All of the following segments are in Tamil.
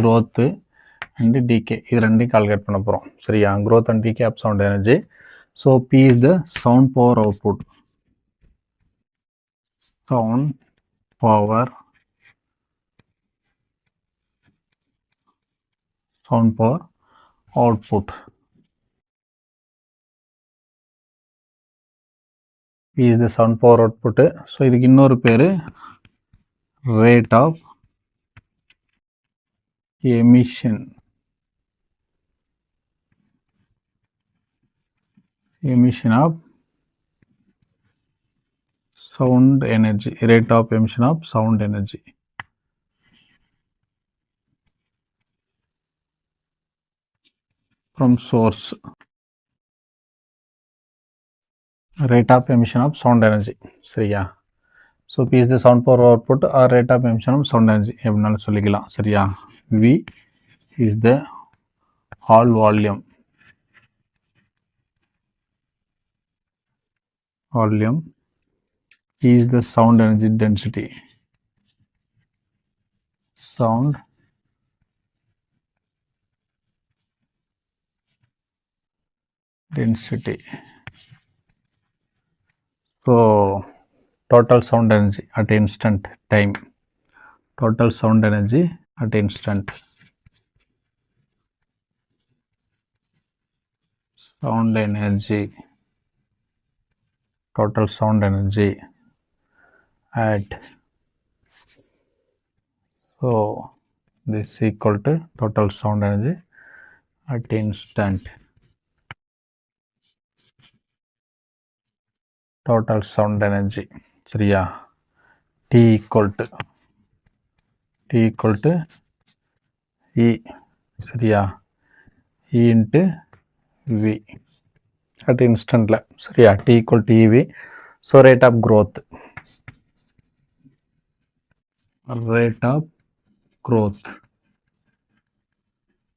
growth and decay. இது ரெண்டையும் கால்குலேட் பண்ண போகிறோம். சரியா? growth and decay of sound energy. So P is the sound power output. Sound power output. P is the sound power output. So இதுக்கு இன்னொரு பேரு rate of emission of sound energy, rate of emission of sound energy. From source, rate of emission of sound energy. சரியா? So P is the sound power output or rate of emission of sound energy எப்படினாலும் சொல்லிக்கலாம். சரியா? V is the hall volume is the sound energy density. Sound density. So total sound energy at instant time. Total sound energy at instant. Sound energy. Total sound energy at. So this is equal to total sound energy at instant. Total sound energy. சரியா? T equal to E. சரியா? E into V at instant ல. சரியா? T equal to EV. So rate of growth.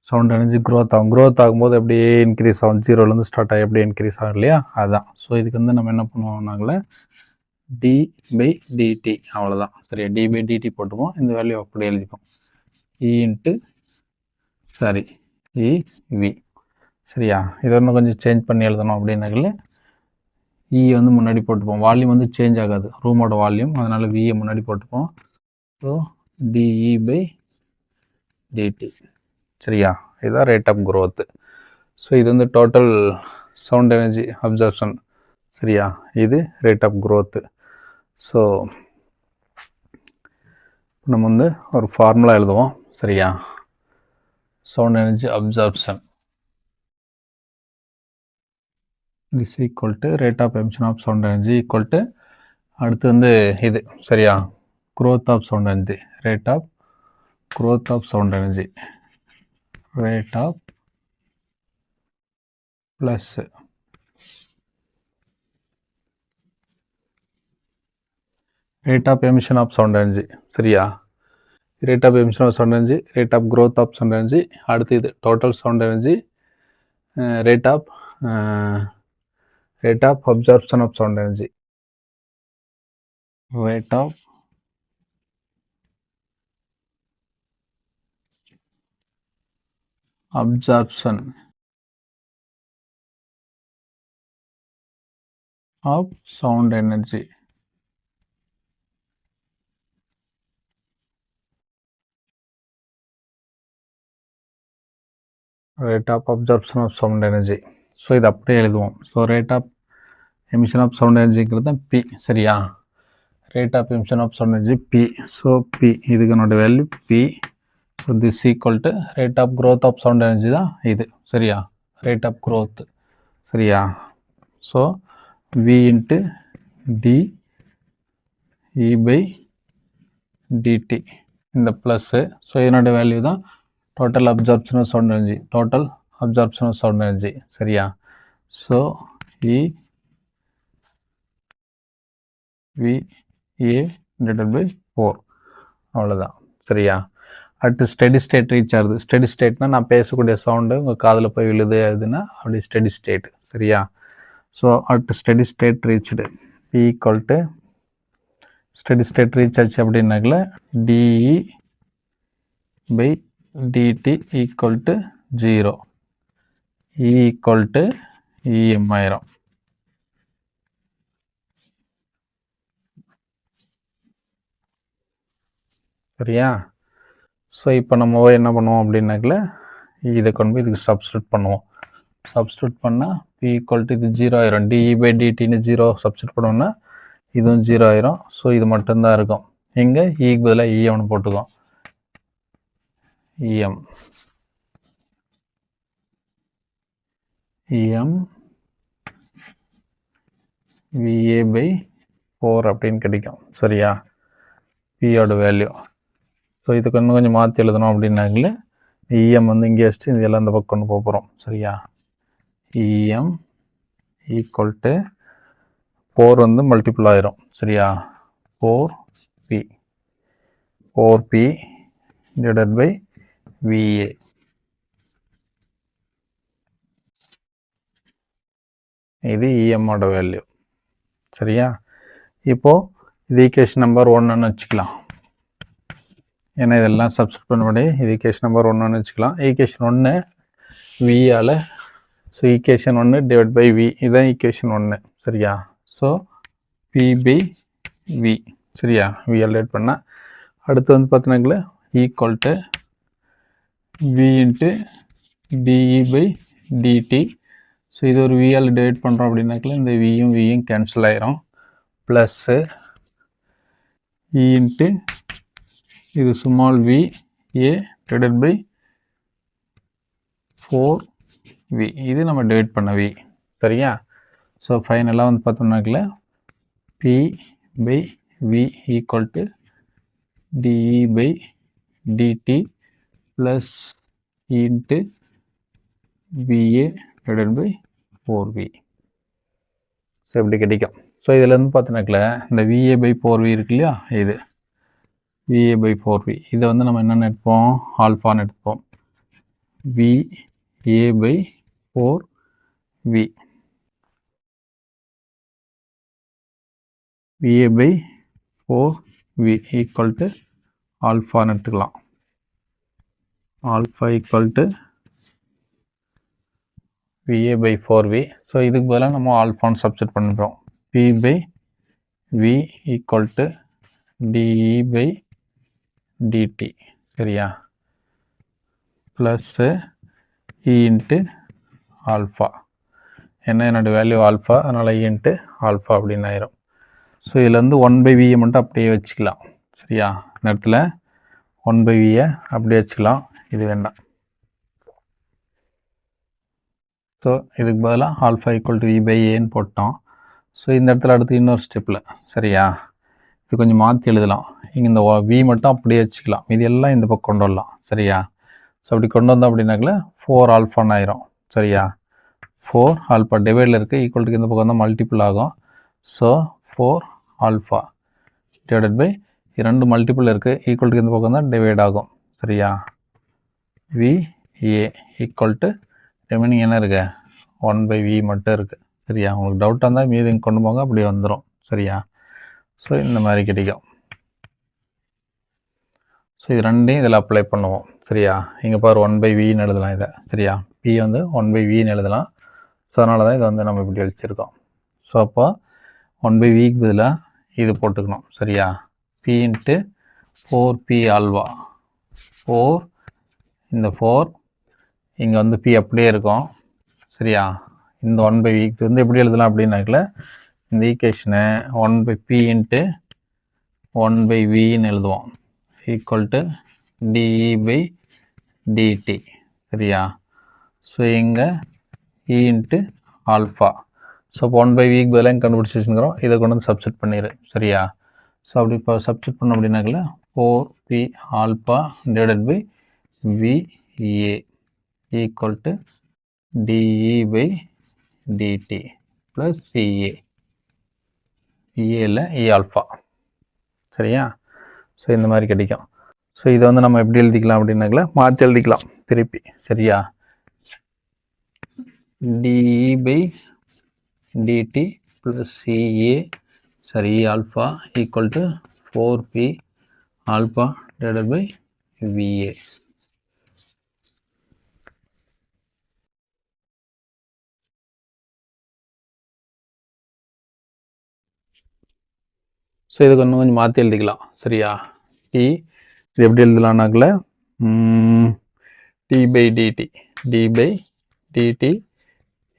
Sound energy growth ஆகும். growth ஆகும்போது அப்படியே இன்க்ரீஸ் ஆகும். ஜீரோலேருந்து ஸ்டார்ட் ஆகி அப்படியே இன்க்ரீஸ் ஆகும் இல்லையா? அதுதான். ஸோ இதுக்கு வந்து நம்ம என்ன பண்ணுவோம்னாங்களே d/dt அவ்வளோதான். சரியா? d/dt போட்டுப்போம். இந்த வேல்யூ அப்படியே எழுதிப்போம். EV. சரியா? இதை இன்னும் கொஞ்சம் சேஞ்ச் பண்ணி எழுதணும் அப்படின்னாக்கல E வந்து முன்னாடி போட்டுப்போம். வால்யூம் வந்து சேஞ்ச் ஆகாது, ரூமோட வால்யூம். அதனால் வியை முன்னாடி போட்டுப்போம். So dE/dt. சரியா? இதுதான் ரேட் ஆஃப் growth. ஸோ இது வந்து டோட்டல் சவுண்ட் எனர்ஜி அப்சர்ப்ஷன். சரியா? இது ரேட் ஆஃப் growth. ஸோ நம்ம வந்து ஒரு ஃபார்முலா எழுதுவோம். சரியா? Sound energy absorption is equal to rate of emission of sound energy equal to அடுத்து வந்து இது. சரியா? growth of sound energy, rate of growth of sound energy, rate of plus rate of emission of sound energy. சரியா? rate of emission of sound energy, rate of growth of sound energy, அடுத்து இது total sound energy, rate of absorption of sound energy, rate of absorption of sound energy. Rate of absorption of sound energy. So இது அப்படியே எழுதுவோம். So rate of emission of sound எனர்ஜிங்கிறது தான் P. சரியா? Rate of emission of sound energy P. So P இதுக்கு என்னோட value P. So this equal to rate of growth of sound energy தான் இது. சரியா? Rate of growth. சரியா? ஸோ V இன்ட்டு dE/dt இந்த ப்ளஸ்ஸு. ஸோ இதனோட வேல்யூ தான் total absorption of sound energy, total absorption of sound energy. சரியா? ஸோ EVA/4 அவ்வளோதான். சரியா? அடுத்து ஸ்டெடி ஸ்டேட் ரீச் ஆகுது. ஸ்டெடி ஸ்டேட்னா நான் பேசக்கூடிய சவுண்டு உங்கள் காதில் போய் விழுது அதுன்னா அப்படி ஸ்டெடி ஸ்டேட். சரியா? ஸோ அடுத்து steady state reached P equal to steady state reach ஆச்சு அப்படின்னாக்கல dE/dt dt equal to 0, E equal to EM ஆயிரும். சரியா? ஸோ இப்போ நம்ம என்ன பண்ணுவோம் அப்படின்னாக்கல இதை கொண்டு போய் இதுக்கு சப்ஸ்டியூட் பண்ணுவோம். சப்ஸ்டியூட் பண்ணால் P ஈக்குவல் டு இது 0 ஆயிரும். dE by dtன்னு 0 சப்ஸ்டியூட் பண்ணோம்னா இதுவும் 0 ஆயிரும். ஸோ இது மட்டும்தான் இருக்கும். எங்கே ஈக்கு பதிலாக EMனு போட்டுக்கோம். EM VA by 4 அப்படின்னு கிடைக்கும். சரியா? Pயோட வேல்யூ. ஸோ இதுக்கு இன்னும் கொஞ்சம் மாற்றி எழுதணும் அப்படின்னாங்களே EM வந்து இங்கே வச்சுட்டு இதெல்லாம் இந்த பக்கம் கொண்டு போக போகிறோம். சரியா? EM ஈக்குவல் டு 4 வந்து மல்டிபிள் ஆயிரும். சரியா? 4P divided by VA. இது EMோட வேல்யூ. சரியா? இப்போது இது ஈக்குவேஷன் நம்பர் 1ன்னு வச்சுக்கலாம். ஏன்னா இதெல்லாம் சப்ஸ்டியூட் பண்ணபடி இது ஈக்குவேஷன் நம்பர் 1ன்னு வச்சுக்கலாம். ஈக்குவேஷன் 1 வியால், so equation 1 divide by V, இதுதான் ஈக்குவேஷன் 1. சரியா? So P by V. சரியா? வியால் டிவைட் பண்ணால் அடுத்து வந்து பார்த்தீங்கன்னா equal to V into DE by DD. So இது ஒரு வியால் டிவைட் பண்ணுறோம் அப்படின்னாக்கல இந்த வியும் கேன்சல் ஆயிரும். ப்ளஸ்ஸு இ இன்ட்டு இது small V A divided by 4V. இது நம்ம டிவைட் பண்ண வி. சரியா? ஸோ ஃபைனலாக வந்து பார்த்தோம்னாக்கல P by V equal to DE by DD plus into VA divided by 4V. So இப்படி கிடைக்கும். ஸோ இதில் வந்து பார்த்தோன்னாக்கல இந்த VA by 4V இருக்கு இல்லையா, இது VA by 4V. இதை வந்து நம்ம என்னென்னு எடுப்போம், ஆல்ஃபான்னு எடுப்போம். VA by 4V. VA by 4V equal to ஆல்ஃபான்னு எடுத்துக்கலாம். Alpha equal to VA by 4V. So இதுக்கு பதிலாக நம்ம ஆல்ஃபான்னு சப்ஸ்டிட் பண்ணுறோம். P by V equal to DE by DD. சரியா? Plus E into alpha. ஏன்னா என்னோடய வேல்யூ ஆல்ஃபா, அதனால் இ இன்ட்டு ஆல்ஃபா அப்படின்னு ஆயிரும். ஸோ இதில் வந்து 1/v மட்டும் அப்படியே வச்சுக்கலாம். சரியா? இந்த இடத்துல 1/v அப்படியே வச்சுக்கலாம். இது வேண்டாம். ஸோ இதுக்கு பதிலாக alpha equal to V by ஏன்னு போட்டோம். ஸோ இந்த இடத்துல அடுத்து இன்னொரு ஸ்டெப்பில். சரியா? இது கொஞ்சம் மாற்றி எழுதலாம். இங்கே இந்த வி மட்டும் அப்படியே வச்சுக்கலாம். இது எல்லாம் இந்த பக்கம் கொண்டு வரலாம். சரியா? ஸோ அப்படி கொண்டு வந்தோம் அப்படின்னாக்கல 4 ஆல்ஃபான்னு ஆயிரும். சரியா? 4 ஆல்ஃபா டிவைடில் இருக்குது, ஈக்குவல் இந்த பக்கம் தான் மல்டிபிள் ஆகும். So 4 alpha divided by 2 multiple இருக்குது, ஈக்குவல் இந்த பக்கம் தான் டிவைட் ஆகும். சரியா? VA ஈக்குவல் டு ரிமைனிங் என்ன இருக்குது, 1/v மட்டும் இருக்குது. சரியா? உங்களுக்கு டவுட்டாக இருந்தால் மீது இங்கே கொண்டு போங்க, அப்படியே வந்துடும். சரியா? ஸோ இந்த மாதிரி கிடைக்கும். ஸோ இது ரெண்டையும் இதில் அப்ளை பண்ணுவோம். சரியா? இங்கே பாரு 1/vன்னு எழுதலாம் இதை. சரியா? P வந்து 1/vன்னு எழுதலாம். ஸோ அதனால தான் இதை வந்து நம்ம இப்படி எழுதியிருக்கோம். ஸோ அப்போ 1/vக்கு பதிலாக இது போட்டுக்கணும். சரியா? P into 4P Alva. 4 இந்த 4 இங்கே வந்து P அப்படியே இருக்கும். சரியா? இந்த 1/vக்கு வந்து எப்படி எழுதலாம் அப்படின்னாக்கல இந்த ஈக்குவேஷனை 1/P இன்ட்டு 1/vன்னு எழுதுவோம். Equal to DE by DD. சரியா? ஸோ இங்கே இ இன்ட்டு ஆல்ஃபா. ஸோ இப்போ 1/vக்கு பதிலாக கண்டுபிடிச்சி வச்சுக்கிறோம். இதை கொண்டு வந்து சப்ஸ்டிட் பண்ணிடு. சரியா? ஸோ அப்படி இப்போ சப்ஸ்டிட் பண்ணோம் அப்படின்னாக்கல 4P alpha divided by VA equal to DE by DD plus CA. EAல E ஆல்ஃபா. சரியா? ஸோ இந்த மாதிரி கிடைக்கும். ஸோ இதை வந்து நம்ம எப்படி எழுதிக்கலாம் அப்படின்னாக்கல மாற்றி எழுதிக்கலாம் திருப்பி. சரியா? DE by DD plus CA சரி alpha equal to 4P alpha divided by VA. So இது கொஞ்சம் மாற்றி எழுதிக்கலாம். சரியா? டி இது எப்படி எழுதலாம்னாக்கல d by dt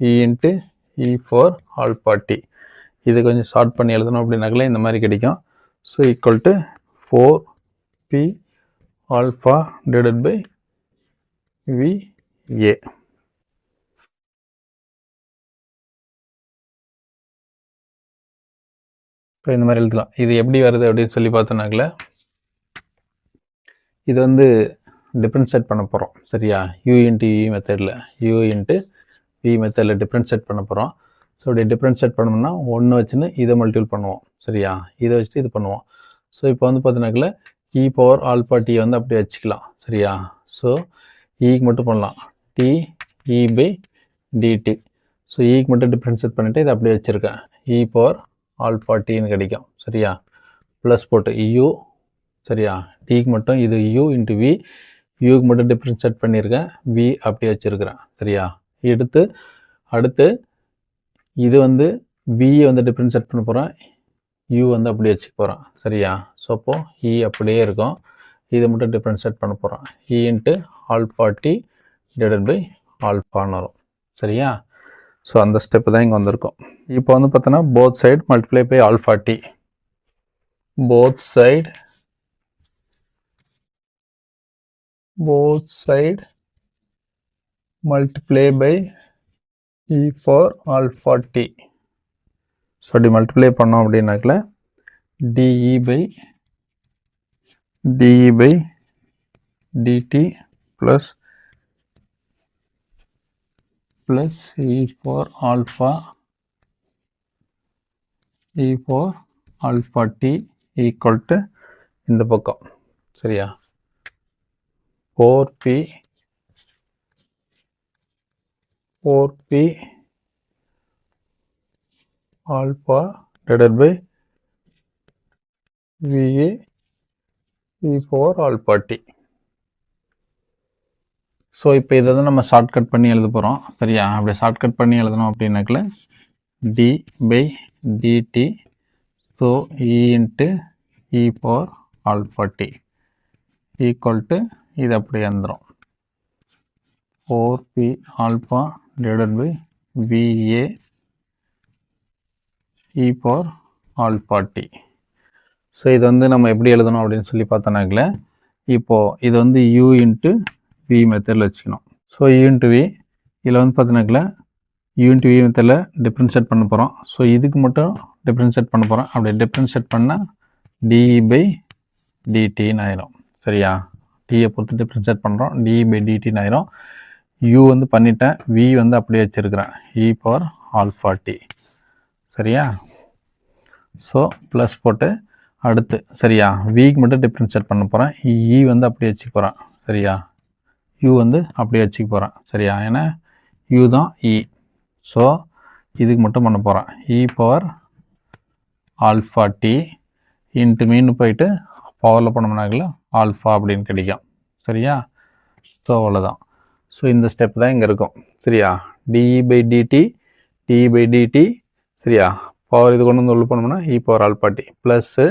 e into e for alpha t. இது கொஞ்சம் ஷார்ட் பண்ணி எழுதணும் அப்படின்னாக்கல இந்த மாதிரி கிடைக்கும். So equal to 4p alpha divided by VA. So இந்த மாதிரி எழுதலாம். இது எப்படி வருது அப்படின்னு சொல்லி பார்த்தோன்னாக்கல இது வந்து டிஃப்ரென்ஷியேட் பண்ண போகிறோம். சரியா? u இன்ட்டு v மெத்தடில் டிஃப்ரென்ஷியேட் பண்ண போகிறோம். ஸோ இப்படி டிஃப்ரென்ஷியேட் பண்ணோம்னா ஒன்று வச்சுன்னு இதை மல்டிபிள் பண்ணுவோம். சரியா? இதை வச்சுட்டு இது பண்ணுவோம். ஸோ இப்போ வந்து பார்த்தீங்கன்னாக்கல இ பவர் ஆல்ஃபா டி வந்து அப்படியே வச்சுக்கலாம். சரியா? ஸோ ஈக்கு மட்டும் பண்ணலாம் d e by DD. So ஈக்கு மட்டும் டிஃப்ரென்ஷியேட் பண்ணிவிட்டு இதை அப்படியே வச்சுருக்கேன். இ பவர் ஆல்ஃபா டின்னு கிடைக்கும். சரியா? ப்ளஸ் போட்டு யூ. சரியா? டிக்கு மட்டும் இது u இன்ட்டு வி, யூக்கு மட்டும் டிஃப்ரென்ஷியேட் பண்ணியிருக்கேன், வி அப்படியே வச்சுருக்கிறேன். சரியா? அடுத்து இது வந்து வியை வந்து டிஃப்ரென்ஷியேட் பண்ண போகிறேன், யூ வந்து அப்படியே வச்சுக்க போகிறேன். சரியா? ஸோ அப்போது இ அப்படியே இருக்கும், இதை மட்டும் டிஃப்ரென்ஷியேட் பண்ண போகிறோம். E into alpha D divided by ஆல்ஃபான்னு வரும். சரியா? ஸோ அந்த ஸ்டெப்பு தான் இங்கே வந்திருக்கும். இப்போ வந்து பார்த்தோன்னா both side multiply by alpha T. both side multiply by e for alpha t. So அப்படி மல்டிப்ளை பண்ணோம் அப்படின்னாக்கல dE by dt plus e for alpha t equal to இந்த பக்கம். சரியா? 4p alpha divided by VA e for alpha t. So இப்போ இதை தான் நம்ம ஷார்ட்கட் பண்ணி எழுத போகிறோம். சரியா? அப்படி ஷார்ட்கட் பண்ணி எழுதணும் அப்படின்னாக்கல d by DD. So e into e power alpha t equal to இது அப்படி வந்துடும் 4p alpha divided by VA e power alpha D. So இது வந்து நம்ம எப்படி எழுதணும் அப்படின்னு சொல்லி பார்த்தோன்னாக்கல இப்போது இது வந்து u இன்ட்டு வி மெத்தடில் வச்சுக்கணும். ஸோ u இன்ட்டு வி இதில் வந்து பார்த்தீங்கன்னாக்கல u இன்ட்டு வி மெத்தடில் டிஃப்ரென்ஷியேட் பண்ண போகிறோம். ஸோ இதுக்கு மட்டும் டிஃப்ரென்ஷியேட் பண்ண போகிறோம். அப்படி டிஃப்ரென்ஷியேட் பண்ணால் டிஇ பை டிடின்னு ஆயிரும். சரியா? டியை பொறுத்து டிஃப்ரென்ஷியேட் பண்ணுறோம், டிஇ பை டிடின்னு ஆயிரும். u வந்து பண்ணிட்டேன், வி வந்து அப்படியே வச்சுருக்கிறேன், இ பவர் ஆல்ஃபா டி. சரியா? ஸோ ப்ளஸ் போட்டு அடுத்து சரியா விக்கு மட்டும் டிஃப்ரென்ஷியேட் பண்ண போகிறேன், இ வந்து அப்படியே வச்சுக்க போகிறேன். சரியா? யூ வந்து அப்படியே வச்சுக்க போகிறேன். சரியா? ஏன்னா யூ தான் இ. ஸோ இதுக்கு மட்டும் பண்ண போகிறேன், இ பவர் ஆல்ஃபா டி இன்ட்டு மீன் போயிட்டு பவரில் பண்ணோம்னாக்கல ஆல்ஃபா அப்படின்னு கிடைக்கும். சரியா? ஸோ அவ்வளோதான். ஸோ இந்த ஸ்டெப் தான் இங்கே இருக்கும். சரியா? DE by DD. சரியா? பவர் இது கொண்டு வந்து உள்ள பண்ணோம்னா e power alpha t plus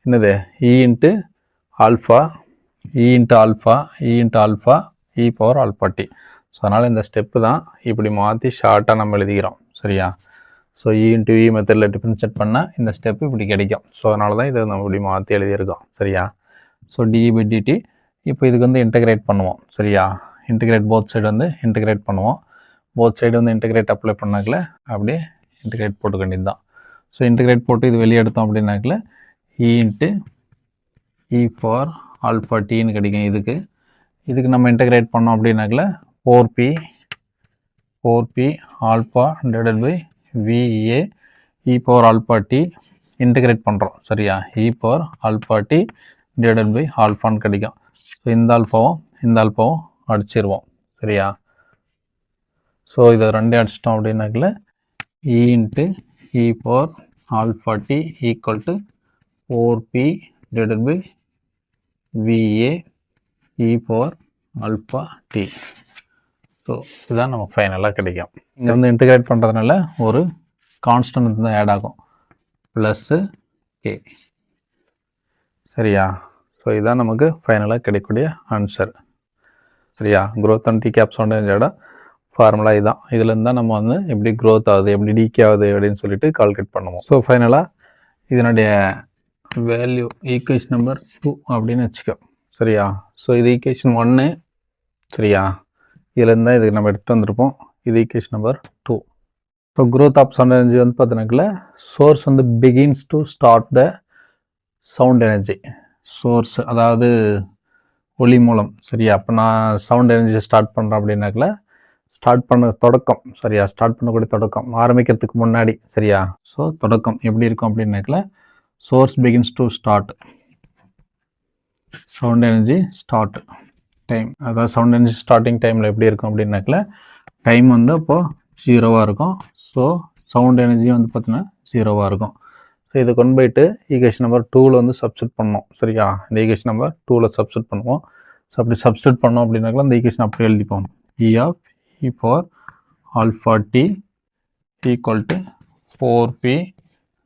என்னது e into alpha e power alpha D. So அதனால் இந்த ஸ்டெப்பு தான் இப்படி மாற்றி ஷார்ட்டாக நம்ம எழுதிக்கிறோம். சரியா? ஸோ இ இன்ட்டு வி மெத்தடில் டிஃப்ரென்ஷியேட் பண்ணால் இந்த ஸ்டெப்பு இப்படி கிடைக்கும். ஸோ அதனால தான் இதை நம்ம இப்படி மாற்றி எழுதியிருக்கோம். சரியா? So DE by DT. இப்போ இதுக்கு வந்து இன்டகிரேட் பண்ணுவோம். சரியா? இன்டகிரேட் போத் சைடு வந்து இன்டகிரேட் பண்ணுவோம். போத் சைடு வந்து இன்டகிரேட் அப்ளை பண்ணாக்கல அப்படியே இன்டகிரேட் போட்டுக்க வேண்டியது தான். ஸோ இன்டகிரேட் போட்டு இது வெளியே எடுத்தோம் அப்படின்னாக்கல e into e power alpha டின்னு கிடைக்கும். இதுக்கு நம்ம இன்டகிரேட் பண்ணோம் அப்படின்னாக்கல 4p alpha divided by VA E power alpha t integrate பண்ணுறோம். சரியா? E power alpha D divided by ஆல்ஃபான்னு கிடைக்கும். ஸோ இந்த ஆல்ஃபாவும் அடிச்சிருவோம். சரியா? ஸோ இதை ரெண்டே அடிச்சிட்டோம் அப்படின்னாக்கல e into e power alpha t equal to 4p divided by VA E power alpha D. So இதுதான் நமக்கு ஃபைனலாக கிடைக்கும். இங்கே வந்து இன்டிகிரேட் பண்ணுறதுனால ஒரு கான்ஸ்டன்ட் தான் ஆட் ஆகும், ப்ளஸ்ஸு கே. சரியா? ஸோ இதுதான் நமக்கு ஃபைனலாக கிடைக்கக்கூடிய ஆன்சர். சரியா? growth அண்ட் டீகேப் சவுண்ட் எனர்ஜியோட ஃபார்முலா இதுதான். இதுலேருந்து தான் நம்ம வந்து எப்படி க்ரோத் ஆகுது, எப்படி டீகே ஆகுது அப்படின்னு சொல்லிட்டு கால்குலேட் பண்ணுவோம். ஸோ ஃபைனலாக இதனுடைய வேல்யூ ஈக்குவேஷன் நம்பர் 2 அப்படின்னு வச்சுக்கோ. சரியா? ஸோ இது ஈக்குவேஷன் 1. சரியா? இதுலேருந்து தான் இதுக்கு நம்ம எடுத்துகிட்டு வந்திருப்போம். இது equation number 2. So growth of sound energy வந்து பார்த்தீங்கன்னாக்கல சோர்ஸ் வந்து begins to start the sound energy. Source அதாவது ஒளி மூலம். சரியா? அப்போ நான் சவுண்ட் எனர்ஜியை ஸ்டார்ட் பண்ணுறேன் அப்படின்னாக்கல ஸ்டார்ட் பண்ண தொடக்கம். சரியா? ஸ்டார்ட் பண்ணக்கூடிய தொடக்கம் ஆரம்பிக்கிறதுக்கு முன்னாடி. சரியா? ஸோ தொடக்கம் எப்படி இருக்கும் அப்படின்னாக்கல source begins to start sound energy start time. அதாவது சவுண்ட் எனர்ஜி ஸ்டார்டிங் டைமில் எப்படி இருக்கும் அப்படின்னாக்கல டைம் வந்து அப்போது 0வாக இருக்கும். ஸோ சவுண்ட் எனர்ஜி வந்து பார்த்தீங்கன்னா 0வாக இருக்கும். ஸோ இதை கொண்டு போயிட்டு ஈக்குவேஷன் நம்பர் 2ல் வந்து சப்ஸ்டியூட் பண்ணோம். சரியா? இந்த ஈக்குவேஷன் நம்பர் 2ல் சப்ஸ்டியூட் பண்ணுவோம். ஸோ அப்படி சப்ஸ்டியூட் பண்ணோம் அப்படின்னாக்கல இந்த ஈக்குவேஷன் அப்படி எழுதிப்போம். E of e power alpha t equal to 4p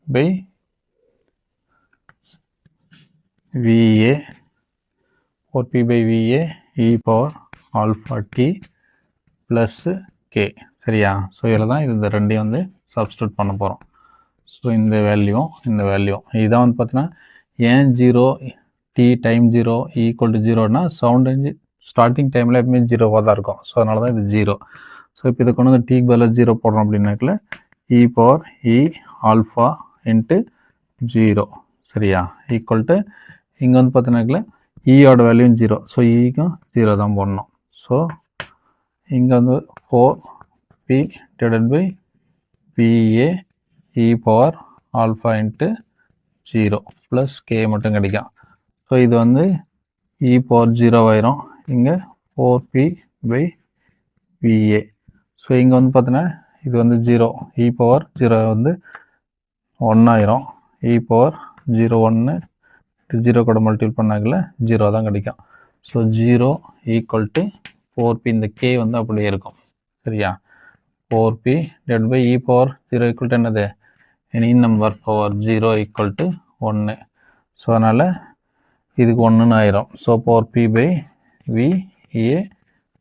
by VA 4p by VA e power alpha t plus k. சரியா? ஸோ இதில் தான் இந்த ரெண்டையும் வந்து சப்ஸ்டியூட் பண்ண போகிறோம். ஸோ இந்த வேல்யூ இதான் வந்து பார்த்தீங்கன்னா ஏன் 0 t டைம் 0 ஈக்குவல் டு 0னா சவுண்ட் எனர்ஜி ஸ்டார்டிங் டைமில் எப்பவுமே 0வாக தான் இருக்கும். ஸோ அதனால தான் இது 0. ஸோ இப்போ இதை கொண்டு வந்து டீக்கு பதிலாக 0 போடுறோம் அப்படின்னாக்கல இ பவர் இ ஆல்ஃபா இன்ட்டு 0. சரியா? ஈக்குவல் டு இங்கே வந்து பார்த்தீங்கன்னாக்கல ஈயோட வேல்யூ 0. ஸோ ஈக்கும் 0 தான் போடணும். ஸோ இங்கே வந்து 4p divided by PA E power alpha into 0 plus K மட்டும் கிடைக்கும். ஸோ இது வந்து இ பவர் 0 ஆயிரும். இங்கே 4p பை VA. ஸோ இங்கே வந்து பார்த்தீங்கன்னா இது வந்து 0 இ பவர் 0 வந்து 1 ஆயிரும். இ பவர் 0 1 0 கூட மல்டிபிள் பண்ணாக்கல 0 தான் கிடைக்கும். So 0 equal to 4p. இந்த கே வந்து அப்படியே இருக்கும். சரியா? 4p divide by E power 0 equal to என்னது any number power 0 equal to 1. So அதனால் இதுக்கு 1ன்னு ஆயிரும். So 4p by VA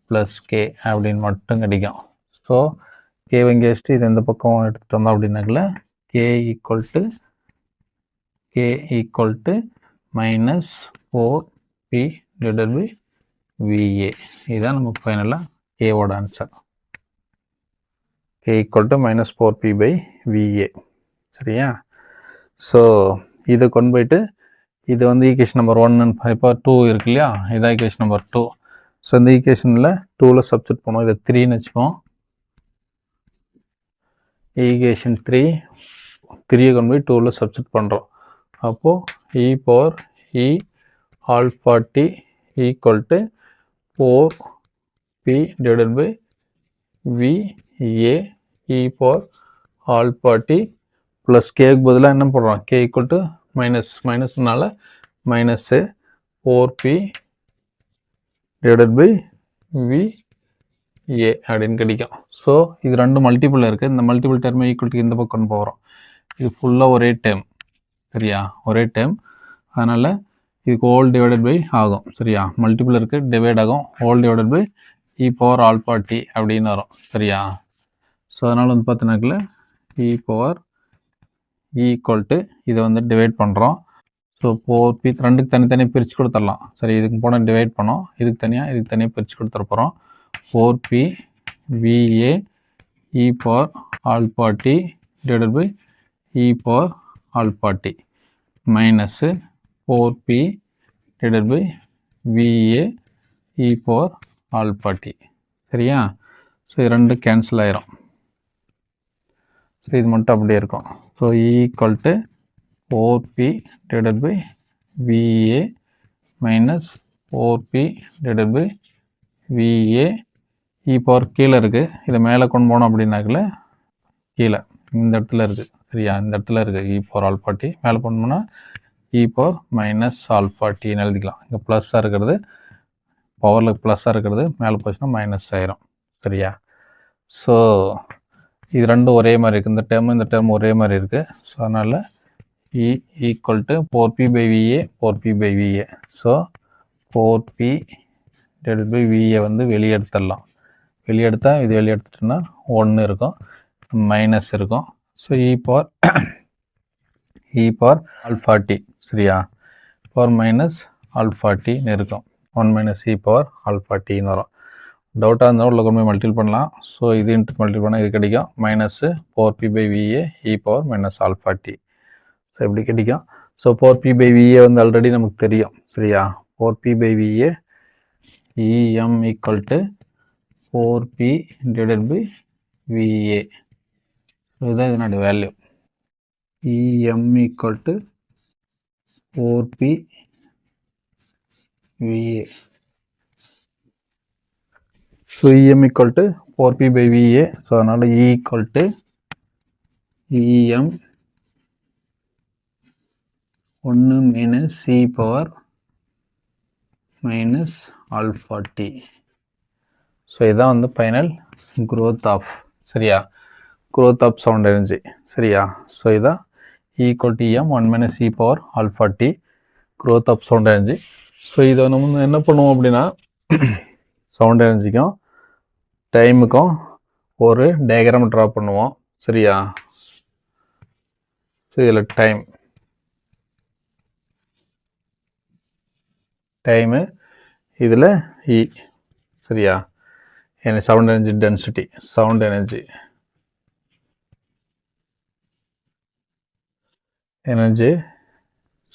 plus k அப்படின்னு மட்டும் கிடைக்கும். ஸோ கே இங்கே வச்சுட்டு இது எந்த பக்கம் எடுத்துகிட்டு வந்தோம் அப்படின்னாக்கல k equal to minus 4p divided by VA. இதுதான் நமக்கு ஃபைனலாக கேவோட answer. K equal to minus 4p by VA. சரியா? ஸோ இதை கொண்டு போயிட்டு இது வந்து ஈக்குவேஷன் நம்பர் 1 இப்போ 2 இருக்கு இல்லையா? இதான் ஈக்குவேஷன் நம்பர் 2. ஸோ இந்த ஈக்குவேஷனில் 2ல் சப்ஸ்டியூட் பண்ணுவோம். இதை 3ன்னு வச்சுப்போம். ஈக்குவேஷன் 3 கொண்டு போய் 2ல் சப்ஸ்டியூட் பண்ணுறோம். அப்போது e power e alpha t equal to 4p divided by VA E power alpha t plus கேக்கு பதிலாக என்ன போடுறோம்? கே ஈக்குவல் டு மைனஸ்னால minus 4p divided by VA அப்படின்னு கிடைக்கும். ஸோ இது ரெண்டு மல்டிபிள் இருக்குது. இந்த மல்டிபிள் டேர்மை ஈக்குவல் டு இந்த பக்கம் போகிறோம். இது ஃபுல்லாக ஒரே டேர்ம். சரியா? ஒரே டேர்ம். அதனால் இதுக்கு ஹோல் டிவைடட் பை ஆகும். சரியா? மல்டிபிள் இருக்குது, டிவைட் ஆகும். Whole divided by E power alpha T அப்படின்னு வரும். சரியா? ஸோ அதனால் வந்து பார்த்தீங்கன்னாக்கல இ பவர் ஈக்குவல் டு இதை வந்து டிவைட் பண்ணுறோம். ஸோ 4p ரெண்டுக்கு தனித்தனியாக பிரித்து கொடுத்துடலாம். சரி, இதுக்கு போனால் டிவைட் பண்ணோம். இதுக்கு தனியாக பிரித்து கொடுத்துட போகிறோம். 4p VA E power alpha D divided by E power alpha T minus 4p divided by VA E power alpha T. சரியா? ஸோ இது ரெண்டு கேன்சல் ஆயிரும். ஸோ இது மட்டும் அப்படியே இருக்கும். So equal to 4p divided by VA minus 4p divided by VA e power கீழே இருக்குது. இதை மேலே கொண்டு போனோம் அப்படின்னாக்கல கீழே இந்த இடத்துல இருக்குது. சரியா? இந்த இடத்துல இருக்குது இ பவர் ஆல்ஃபா டி. மேலே கொண்டு போனால் இ பவர் மைனஸ் ஆல்ஃபா டின்னு எழுதிக்கலாம். இங்கே ப்ளஸ்ஸாக இருக்கிறது பவரில் ப்ளஸ்ஸாக இருக்கிறது மேலே போச்சுன்னா மைனஸ் ஆயிரும். சரியா? ஸோ இது ரெண்டும் ஒரே மாதிரி இருக்குது. இந்த டேர்ம் ஒரே மாதிரி இருக்குது. ஸோ அதனால் E equal to 4P by VA, 4P by VA. So 4P divided by VA வந்து வெளியே எடுத்துடலாம். வெளியே எடுத்தால் இது வெளியே எடுத்துட்டோம்னா 1 இருக்கும், மைனஸ் இருக்கும். So e power alpha t, சரியா? பவர் மைனஸ் ஆல்ஃபா டின்னு இருக்கும். 1 மைனஸ் e power alpha tன்னு வரும். டவுட்டாக இருந்தால் உள்ள கொண்டு போய் மல்டிபிள் பண்ணலாம். ஸோ இது இன்ட்டு மல்டிபிள் பண்ணால் இது கிடைக்கும். Minus 4P by VA e power minus alpha D. So எப்படி கிடைக்கும்? ஸோ 4P by VA வந்து ஆல்ரெடி நமக்கு தெரியும், சரியா? 4P by VA EM equal to 4P divided by VA. இதுதான் இதனுடைய value. EM equal to 4P VA. So EM equal to 4P by VA. So அதனால E equal to EM 1 minus e power minus alpha t. So இதான் வந்து ஃபைனல் growth of, சரியா? growth of sound energy, சரியா? ஸோ இதான் E equal to EM 1 minus e power alpha t growth of sound energy. So இதை நம்ம என்ன பண்ணுவோம் அப்படின்னா சவுண்ட் எனர்ஜிக்கும் டைமுக்கும் ஒரு டயக்ராம் ட்ரா பண்ணுவோம், சரியா? ஸோ இதில் டைமு இதில் இ, சரியா? எனக்கு sound energy density, sound energy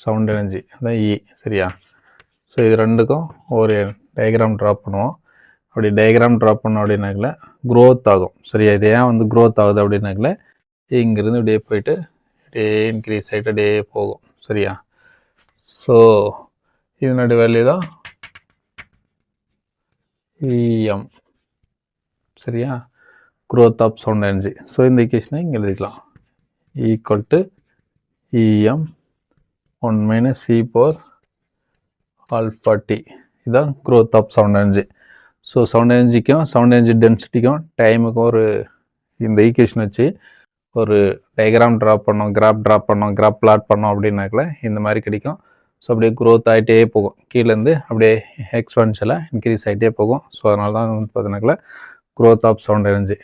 sound energy அதான் இ, சரியா? ஸோ இது ரெண்டுக்கும் ஒரு டயக்ராம் ட்ரா பண்ணுவோம். அப்படி டயக்ராம் ட்ரா பண்ணோம் அப்படின்னாக்கல க்ரோத் ஆகும், சரியா? இது ஏன் வந்து க்ரோத் ஆகுது அப்படின்னாக்கல இங்கேருந்து இப்படியே போயிட்டு அப்படியே இன்க்ரீஸ் ஆகிட்டு அப்படியே போகும், சரியா? ஸோ இதனுடைய வேல்யூ தான் EM, சரியா? Growth of sound energy. So இந்த ஈக்குவேஷனை இங்கே எழுதிக்கலாம். Equal to EM 1 minus e power alpha t. இதுதான் growth of sound energy. So sound எனர்ஜிக்கும் சவுண்ட் எனர்ஜி டென்சிட்டிக்கும் டைமுக்கும் ஒரு இந்த ஈக்குவேஷன் வச்சு ஒரு டயக்ராம் ட்ரா பண்ணோம், கிராஃப் பிளாட் பண்ணோம் அப்படின்னாக்கல இந்த மாதிரி கிடைக்கும். ஸோ அப்படியே க்ரோத் ஆகிட்டே போகும், கீழேருந்து அப்படியே எக்ஸ்பென்ஷியலாக இன்க்ரீஸ் ஆகிட்டே போகும். ஸோ அதனால தான் வந்து பார்த்தீங்கன்னாக்கல க்ரோத் ஆஃப் சவுண்ட் எனர்ஜி.